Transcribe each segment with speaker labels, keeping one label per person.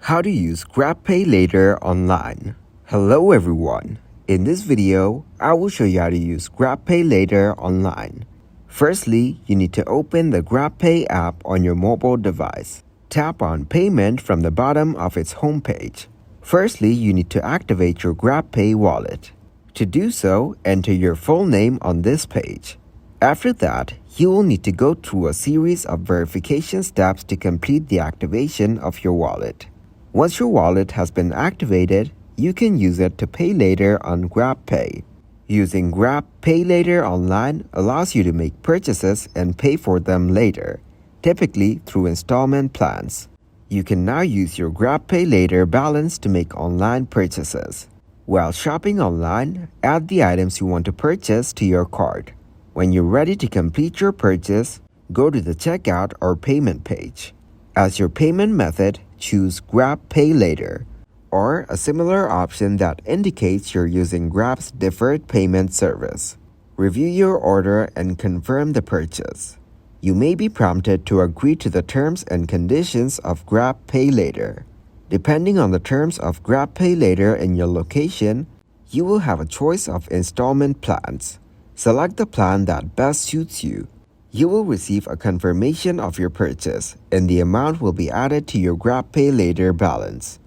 Speaker 1: How to use GrabPay later online. Hello everyone. In this video, I will show you how to use GrabPay later online. Firstly, you need to open the GrabPay app on your mobile device. Tap on Payment from the bottom of its homepage. Firstly, you need to activate your GrabPay wallet. To do so, enter your full name on this page. After that, you will need to go through a series of verification steps to complete the activation of your wallet. Once your wallet has been activated, you can use it to pay later on GrabPay. Using GrabPay later online allows you to make purchases and pay for them later, typically through installment plans. You can now use your GrabPay later balance to make online purchases. While shopping online, add the items you want to purchase to your cart. When you're ready to complete your purchase, go to the checkout or payment page. As your payment method, choose GrabPay later, or a similar option that indicates you're using Grab's deferred payment service. Review your order and confirm the purchase. You may be prompted to agree to the terms and conditions of GrabPay later. Depending on the terms of GrabPay later in your location, you will have a choice of installment plans. Select the plan that best suits you. You will receive a confirmation of your purchase, and the amount will be added to your GrabPay later balance.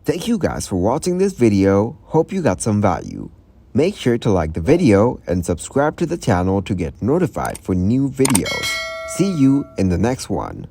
Speaker 1: Thank you guys for watching this video. Hope you got some value. Make sure to like the video and subscribe to the channel to get notified for new videos. See you in the next one.